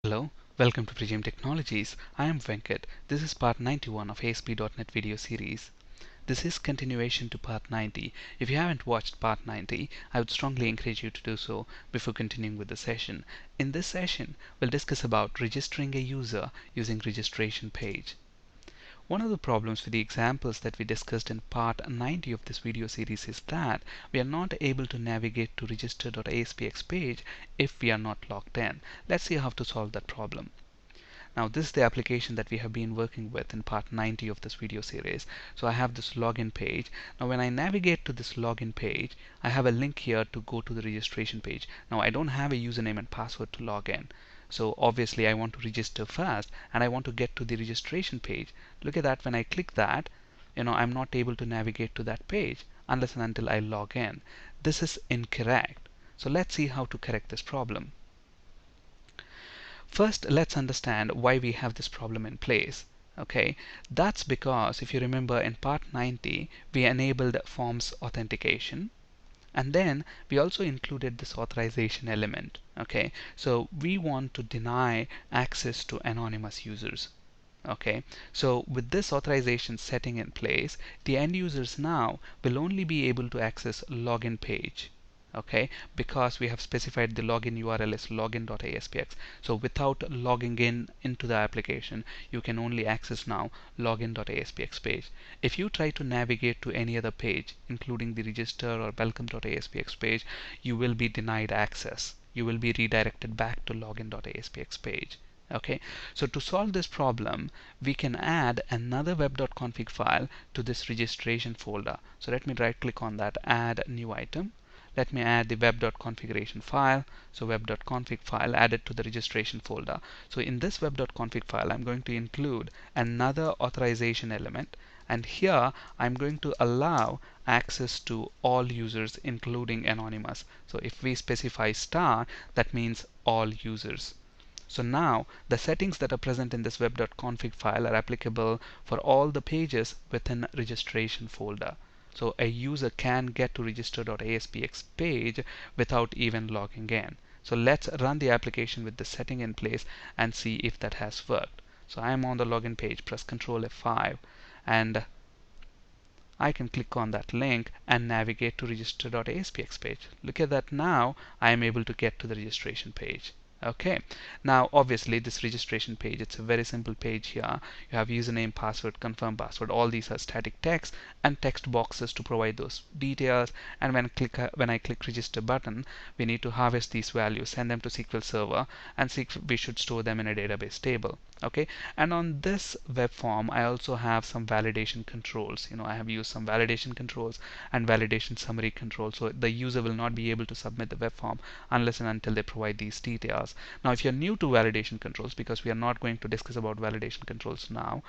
Hello, welcome to Prejim Technologies. I am Venkat. This is part 91 of ASP.NET video series. This is continuation to part 90. If you haven't watched part 90, I would strongly encourage you to do so before continuing with the session. In this session, we'll discuss about registering a user using registration page. One of the problems with the examples that we discussed in part 90 of this video series is that we are not able to navigate to register.aspx page if we are not logged in. Let's see how to solve that problem. Now this is the application that we have been working with in part 90 of this video series. So I have this login page. Now when I navigate to this login page, I have a link here to go to the registration page. Now I don't have a username and password to log in. So obviously I want to register first and I want to get to the registration page. Look at that, when I click that, I'm not able to navigate to that page unless and until I log in. This is incorrect. So let's see how to correct this problem. First, let's understand why we have this problem in place. Okay, that's because if you remember in part 90, we enabled forms authentication. And then we also included this authorization element. Okay, so we want to deny access to anonymous users. Okay, so with this authorization setting in place, the end users now will only be able to access login page. Okay, because we have specified the login URL is login.aspx. So without logging in into the application, you can only access now login.aspx page. If you try to navigate to any other page, including the register or welcome.aspx page, you will be denied access. You will be redirected back to login.aspx page. Okay, so to solve this problem, we can add another web.config file to this registration folder. So let me right click on that, add new item. Let me add the web.configuration file. So web.config file added to the registration folder. So in this web.config file, I'm going to include another authorization element. And here I'm going to allow access to all users, including anonymous. So if we specify star, that means all users. So now the settings that are present in this web.config file are applicable for all the pages within registration folder. So a user can get to register.aspx page without even logging in. So let's run the application with the setting in place and see if that has worked. So I am on the login page, press Ctrl F5 and I can click on that link and navigate to register.aspx page. Look at that, now I am able to get to the registration page. Okay, now obviously this registration page, it's a very simple page here. You have username, password, confirm password. All these are static text and text boxes to provide those details. And when I click register button, we need to harvest these values, send them to SQL Server, and we should store them in a database table. Okay, and on this web form, I also have some validation controls. I have used some validation controls and validation summary controls. So the user will not be able to submit the web form unless and until they provide these details. Now if you're new to validation controls, because we are not going to discuss about validation controls now,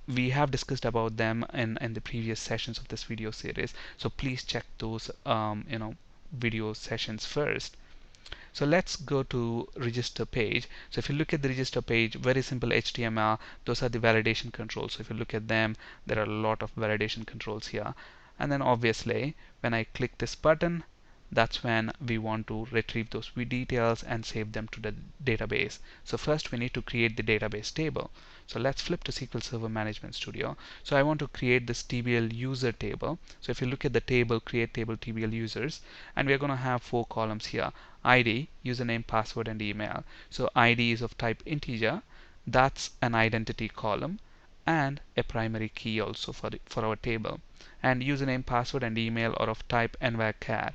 we have discussed about them in the previous sessions of this video series, so please check those video sessions first. So let's go to register page. So if you look at the register page, very simple HTML, those are the validation controls. So if you look at them, there are a lot of validation controls here. And then obviously when I click this button, that's when we want to retrieve those details and save them to the database. So first we need to create the database table. So let's flip to SQL Server Management Studio. So I want to create this TBL user table. So if you look at the table, create table TBL users, and we're going to have 4 columns here: ID, username, password, and email. So ID is of type integer. That's an identity column and a primary key also for our table. And username, password, and email are of type NVARCHar.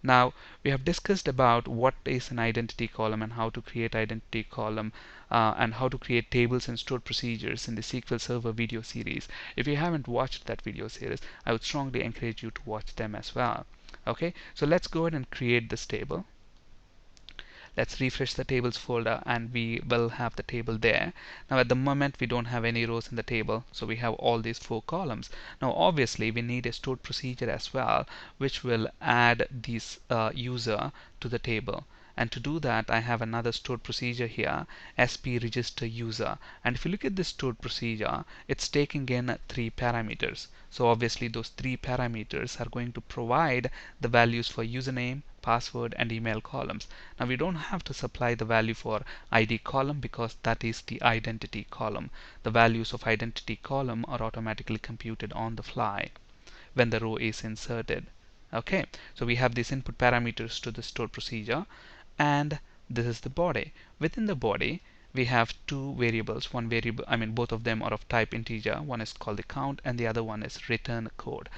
Now we have discussed about what is an identity column and how to create identity column and how to create tables and stored procedures in the SQL Server video series. If you haven't watched that video series, I would strongly encourage you to watch them as well. Okay, so let's go ahead and create this table. Let's refresh the tables folder and we will have the table there. Now at the moment we don't have any rows in the table, so we have all these 4 columns. Now obviously we need a stored procedure as well, which will add this user to the table. And to do that, I have another stored procedure here, sp register user. And if you look at this stored procedure, it's taking in 3 parameters. So obviously those 3 parameters are going to provide the values for username, password, and email columns. Now we don't have to supply the value for ID column because that is the identity column. The values of identity column are automatically computed on the fly when the row is inserted. Okay, so we have these input parameters to the stored procedure, and this is the body. Within the body, we have two variables. One variable, I mean, both of them are of type integer. One is called the count, and the other one is return code.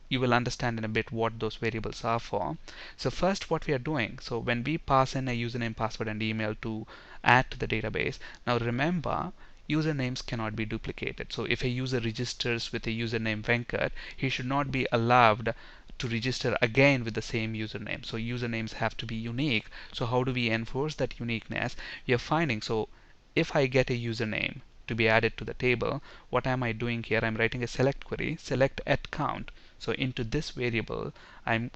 You will understand in a bit what those variables are for. So first, what we are doing, so when we pass in a username, password, and email to add to the database, now remember, usernames cannot be duplicated. So if a user registers with a username Venkat, he should not be allowed to register again with the same username. So usernames have to be unique. So how do we enforce that uniqueness? We are finding, so if I get a username to be added to the table, what am I doing here? I'm writing a select query, select at count. So into this variable, I'm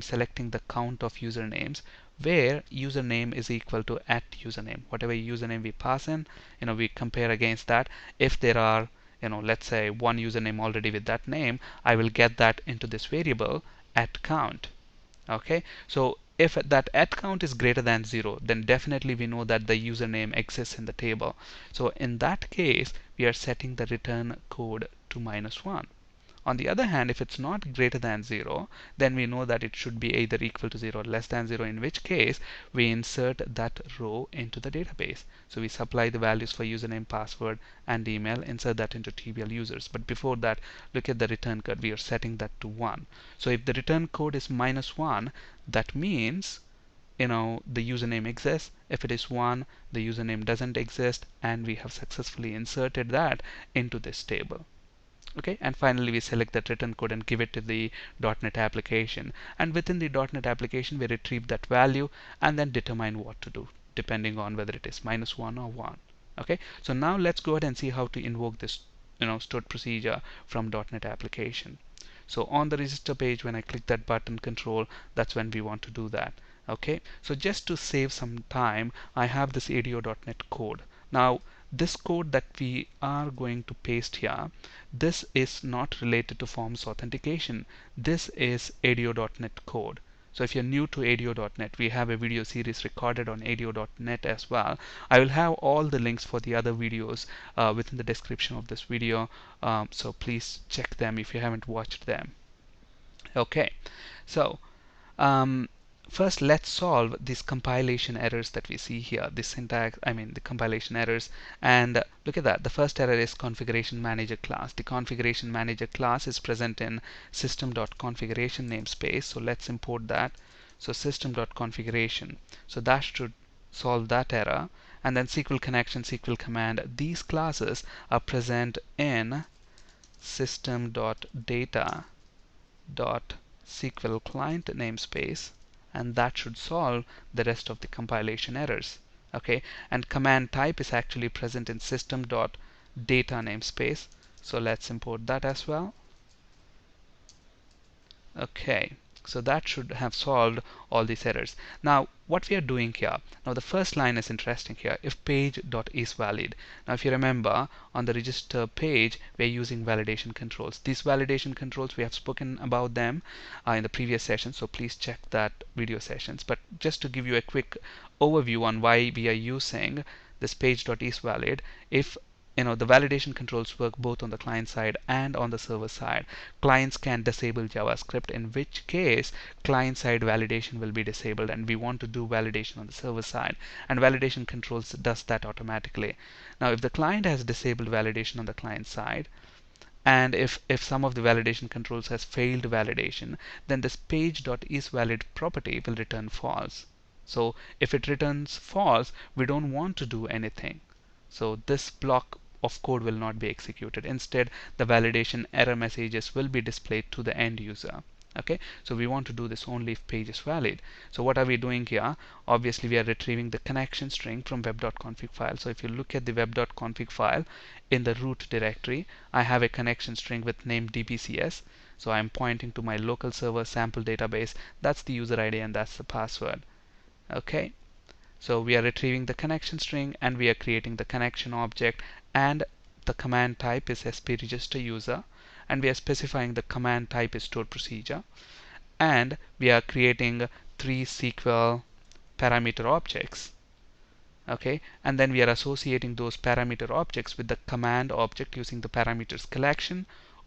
selecting the count of usernames where username is equal to at username. Whatever username we pass in, we compare against that. If there are, let's say one username already with that name, I will get that into this variable at count. Okay, so if that at count is greater than 0, then definitely we know that the username exists in the table. So in that case, we are setting the return code to -1. On the other hand, if it's not greater than 0, then we know that it should be either equal to 0 or less than 0, in which case we insert that row into the database. So we supply the values for username, password, and email, insert that into TBL users. But before that, look at the return code. We are setting that to 1. So if the return code is -1, that means the username exists. If it is 1, the username doesn't exist, and we have successfully inserted that into this table. Okay, and finally we select that return code and give it to the .NET application, and within the .NET application we retrieve that value and then determine what to do depending on whether it is -1 or 1. Okay, so now let's go ahead and see how to invoke this stored procedure from .NET application. So on the register page, when I click that button control, that's when we want to do that. Okay, so just to save some time, I have this ADO.NET code. Now this code that we are going to paste here, this is not related to forms authentication. This is ADO.NET code. So if you're new to ADO.NET, we have a video series recorded on ADO.NET as well. I will have all the links for the other videos within the description of this video, so please check them if you haven't watched them. Okay, so first let's solve these compilation errors that we see here, the syntax, the compilation errors. And look at that, the first error is configuration manager class. The configuration manager class is present in system.configuration namespace, so let's import that. So system.configuration, so that should solve that error. And then SQL connection, SQL command, these classes are present in system.data.SQL client namespace, and that should solve the rest of the compilation errors. Okay, and command type is actually present in system.data namespace, so let's import that as well. Okay, so that should have solved all these errors. Now what we are doing here, now the first line is interesting here, if page.isValid. Now if you remember, on the register page we are using validation controls. These validation controls, we have spoken about them in the previous session, so please check that video sessions. But just to give you a quick overview on why we are using this page.isValid, if the validation controls work both on the client side and on the server side. Clients can disable JavaScript, in which case client side validation will be disabled, and we want to do validation on the server side, and validation controls does that automatically. Now if the client has disabled validation on the client side, and if some of the validation controls has failed validation, then this page.isValid property will return false. So if it returns false, we don't want to do anything. So this block of code will not be executed. Instead, the validation error messages will be displayed to the end user. Okay, so we want to do this only if page is valid. So what are we doing here? Obviously we are retrieving the connection string from web.config file. So if you look at the web.config file, in the root directory I have a connection string with name dbcs. So I'm pointing to my local server sample database. That's the user ID and that's the password. Okay, so we are retrieving the connection string and we are creating the connection object, and the command type is spregister user, and we are specifying the command type is stored procedure, and we are creating three SQL parameter objects. Okay, and then we are associating those parameter objects with the command object using the parameters collection.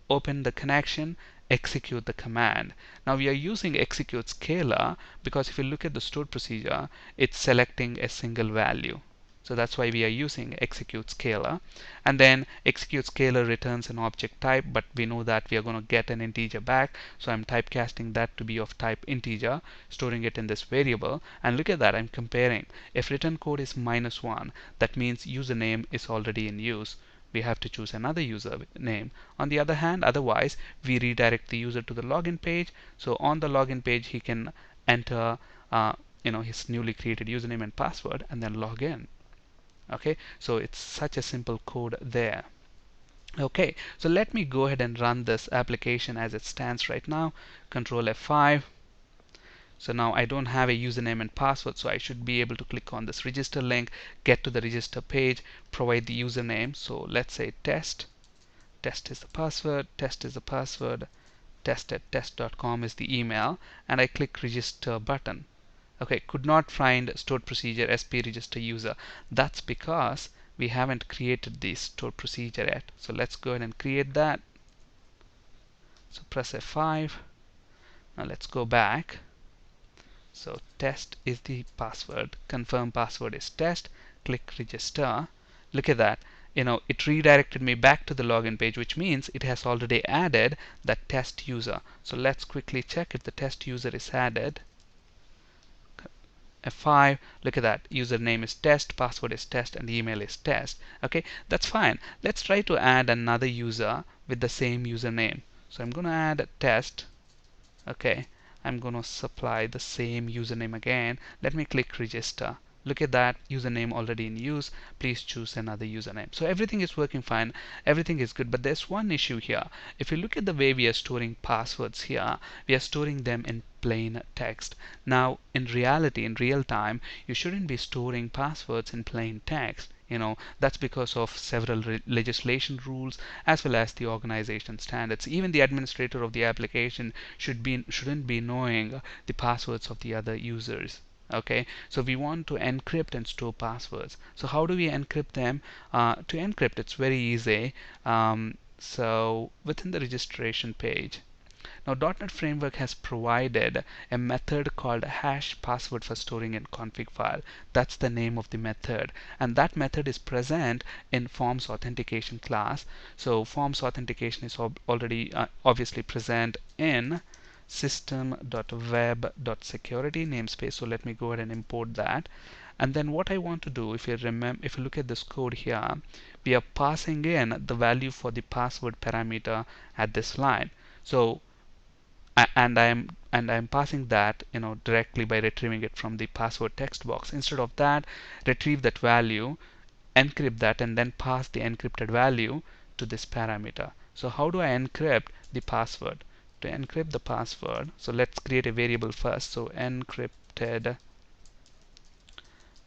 Open the connection, execute the command. Now we are using execute scalar because if you look at the stored procedure, it's selecting a single value. So that's why we are using execute scalar. And then execute scalar returns an object type, but we know that we are going to get an integer back. So I'm typecasting that to be of type integer, storing it in this variable. And look at that, I'm comparing. If return code is -1, that means username is already in use. We have to choose another username. On the other hand, otherwise, we redirect the user to the login page. So on the login page, he can enter his newly created username and password and then log in. Okay, so it's such a simple code there. Okay, so let me go ahead and run this application as it stands right now. Control F5. So now I don't have a username and password, so I should be able to click on this register link, get to the register page, provide the username. So let's say test. Test is the password, test is the password, test@test.com is the email, and I click register button. Okay, could not find stored procedure sp register user. That's because we haven't created the stored procedure yet. So let's go ahead and create that. So press F5. Now let's go back. So test is the password, confirm password is test, click register. Look at that. It redirected me back to the login page, which means it has already added that test user. So let's quickly check if the test user is added. F5, look at that, username is test, password is test, and email is test. Okay, that's fine. Let's try to add another user with the same username. So I'm going to add test. Okay, I'm going to supply the same username again. Let me click register. Look at that, username already in use. Please choose another username. So everything is working fine, everything is good, but there's one issue here. If you look at the way we are storing passwords here, we are storing them in plain text. Now in reality, in real time, you shouldn't be storing passwords in plain text. That's because of several legislation rules as well as the organization standards. Even the administrator of the application shouldn't be knowing the passwords of the other users. Okay, so we want to encrypt and store passwords. So how do we encrypt them? To encrypt, it's very easy. So within the registration page, now .NET Framework has provided a method called hash password for storing in config file. That's the name of the method, and that method is present in forms authentication class. So forms authentication is already obviously present in system.web.security namespace. So let me go ahead and import that. And then what I want to do, if you look at this code here, we are passing in the value for the password parameter at this line. So and I'm passing that directly by retrieving it from the password text box. Instead of that, retrieve that value, encrypt that, and then pass the encrypted value to this parameter. So how do I encrypt the password? To encrypt the password, so let's create a variable first. So encrypted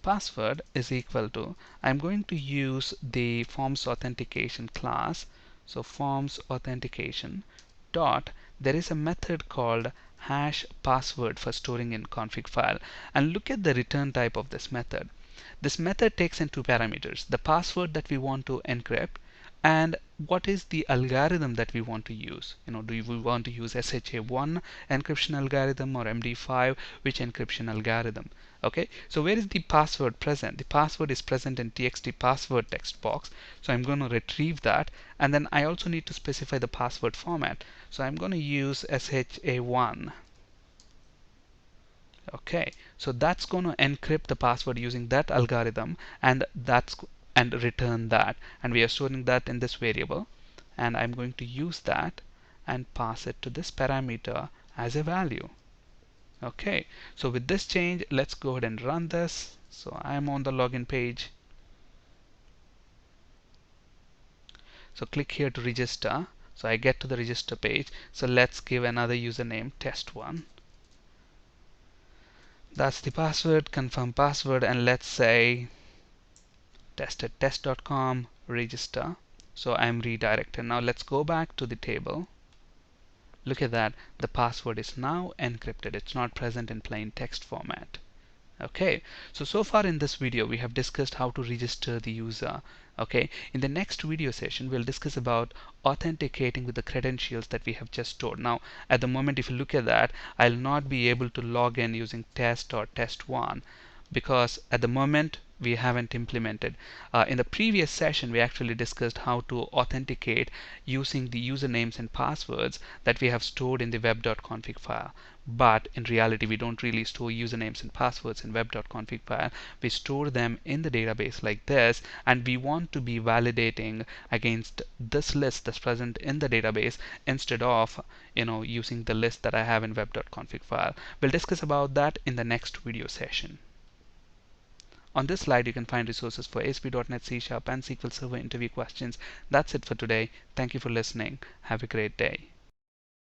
password is equal to, I'm going to use the forms authentication class. So forms authentication dot, there is a method called hash password for storing in config file, and look at the return type of this method. This method takes in two parameters: the password that we want to encrypt and what is the algorithm that we want to use. Do we want to use SHA-1 encryption algorithm or MD5? Which encryption algorithm? Okay, so where is the password present? The password is present in txt password text box. So I'm going to retrieve that, and then I also need to specify the password format. So I'm going to use SHA-1. Okay, so that's going to encrypt the password using that algorithm, and return that, and we are storing that in this variable, and I'm going to use that and pass it to this parameter as a value. Okay, so with this change, let's go ahead and run this. So I'm on the login page. So click here to register. So I get to the register page. So let's give another username, test1. That's the password, confirm password, and let's say test@test.com, register. So I'm redirected. Now let's go back to the table. look at that, the password is now encrypted. It's not present in plain text format. Okay, so far in this video we have discussed how to register the user. Okay, in the next video session we'll discuss about authenticating with the credentials that we have just stored. Now at the moment, if you look at that, I'll not be able to log in using test or test1 because at the moment we haven't implemented. In the previous session we actually discussed how to authenticate using the usernames and passwords that we have stored in the web.config file. But in reality we don't really store usernames and passwords in web.config file. We store them in the database like this, and we want to be validating against this list that's present in the database instead of using the list that I have in web.config file. We'll discuss about that in the next video session. On this slide you can find resources for ASP.NET C# and SQL Server interview questions. That's it for today. Thank you for listening. Have a great day.